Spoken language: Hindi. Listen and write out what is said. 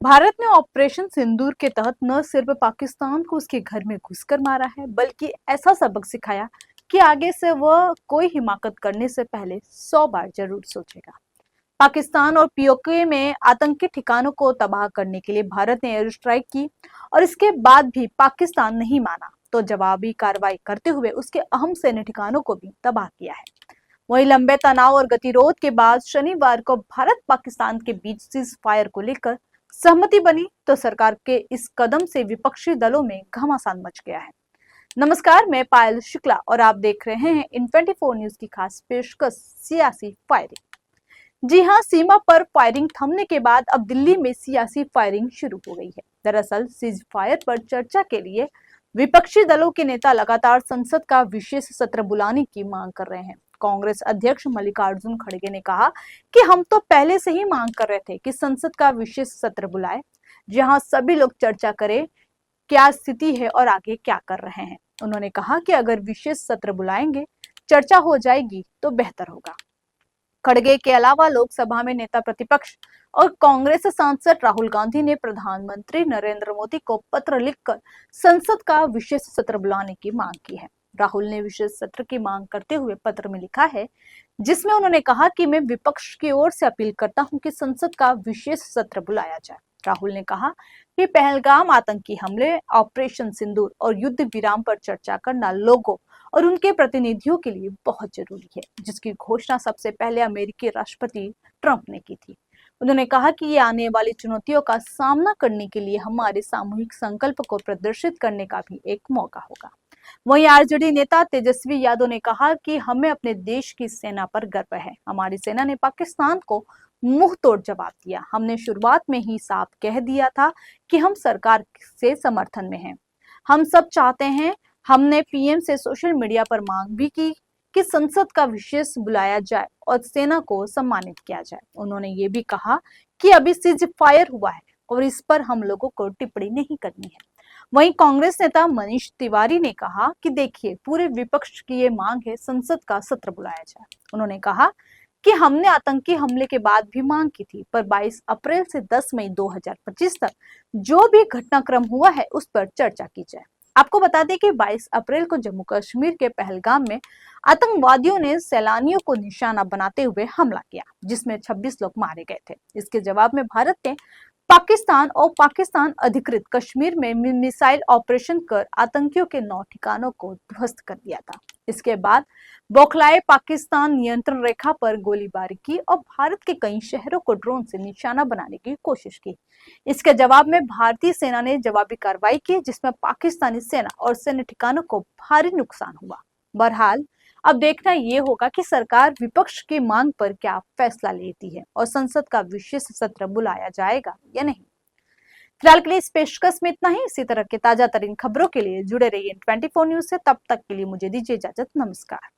भारत ने ऑपरेशन सिंदूर के तहत न सिर्फ पाकिस्तान को उसके घर में घुसकर मारा है, बल्कि ऐसा सबक सिखाया कि आगे से वह कोई हिमाकत करने से पहले 100 बार जरूर सोचेगा। पाकिस्तान और पीओके में आतंकी ठिकानों को तबाह करने के लिए भारत ने एयर स्ट्राइक की और इसके बाद भी पाकिस्तान नहीं माना तो जवाबी कार्रवाई करते हुए उसके अहम सैन्य ठिकानों को भी तबाह किया है। वहीं लंबे तनाव और गतिरोध के बाद शनिवार को भारत पाकिस्तान के बीच सीज फायर को लेकर सहमति बनी तो सरकार के इस कदम से विपक्षी दलों में घमासान मच गया है। नमस्कार, मैं पायल शुक्ला और आप देख रहे हैं इन 24 न्यूज की खास पेशकश सियासी फायरिंग। जी हां, सीमा पर फायरिंग थमने के बाद अब दिल्ली में सियासी फायरिंग शुरू हो गई है। दरअसल सीज फायर पर चर्चा के लिए विपक्षी दलों के नेता लगातार संसद का विशेष सत्र बुलाने की मांग कर रहे हैं। कांग्रेस अध्यक्ष मल्लिकार्जुन खड़गे ने कहा कि हम तो पहले से ही मांग कर रहे थे कि संसद का विशेष सत्र बुलाए, जहां सभी लोग चर्चा करें क्या स्थिति है और आगे क्या कर रहे हैं। उन्होंने कहा कि अगर विशेष सत्र बुलाएंगे, चर्चा हो जाएगी तो बेहतर होगा। खड़गे के अलावा लोकसभा में नेता प्रतिपक्ष और कांग्रेस सांसद राहुल गांधी ने प्रधानमंत्री नरेंद्र मोदी को पत्र लिखकर संसद का विशेष सत्र बुलाने की मांग की है। राहुल ने विशेष सत्र की मांग करते हुए पत्र में लिखा है, जिसमें उन्होंने कहा कि मैं विपक्ष की ओर से अपील करता हूं कि संसद का विशेष सत्र बुलाया जाए। राहुल ने कहा कि पहलगाम आतंकी हमले, ऑपरेशन सिंदूर और युद्ध विराम पर चर्चा करना लोगों और उनके प्रतिनिधियों के लिए बहुत जरूरी है, जिसकी घोषणा सबसे पहले अमेरिकी राष्ट्रपति ट्रंप ने की थी। उन्होंने कहा कि ये आने वाली चुनौतियों का सामना करने के लिए हमारे सामूहिक संकल्प को प्रदर्शित करने का भी एक मौका होगा। वहीं आरजेडी नेता तेजस्वी यादव ने कहा कि हमें अपने देश की सेना पर गर्व है। हमारी सेना ने पाकिस्तान को मुंह तोड़ जवाब दिया। हमने शुरुआत में ही साफ कह दिया था कि हम सरकार से समर्थन में हैं। हम सब चाहते हैं। हमने पीएम से सोशल मीडिया पर मांग भी की कि संसद का विशेष बुलाया जाए और सेना को सम्मानित किया जाए। उन्होंने ये भी कहा कि अभी सीज फायर हुआ है और इस पर हम लोगों को टिप्पणी नहीं करनी है। वहीं कांग्रेस नेता मनीष तिवारी ने कहा कि देखिए, पूरे विपक्ष की ये मांग है संसद का सत्र बुलाया जाए। उन्होंने कहा कि हमने आतंकी हमले के बाद भी मांग की थी, पर 22 अप्रैल से 10 मई 2025 तक जो भी घटनाक्रम हुआ है उस पर चर्चा की जाए। आपको बता दें कि 22 अप्रैल को जम्मू कश्मीर के पहलगाम में आतंकवादियों ने सैलानियों को निशाना बनाते हुए हमला किया, जिसमें 26 लोग मारे गए थे। इसके जवाब में भारत ने पाकिस्तान और पाकिस्तान अधिकृत कश्मीर में मिसाइल ऑपरेशन कर आतंकियों के 9 ठिकानों को ध्वस्त कर दिया था। इसके बाद बौखलाए पाकिस्तान नियंत्रण रेखा पर गोलीबारी की और भारत के कई शहरों को ड्रोन से निशाना बनाने की कोशिश की। इसके जवाब में भारतीय सेना ने जवाबी कार्रवाई की, जिसमें पाकिस्तानी सेना और सैन्य ठिकानों को भारी नुकसान हुआ। बहरहाल अब देखना ये होगा कि सरकार विपक्ष की मांग पर क्या फैसला लेती है और संसद का विशेष सत्र बुलाया जाएगा या नहीं। फिलहाल के लिए इस पेशकश में इतना ही। इसी तरह के ताजा तरीन खबरों के लिए जुड़े रहिए 24 न्यूज से। तब तक के लिए मुझे दीजिए इजाजत। नमस्कार।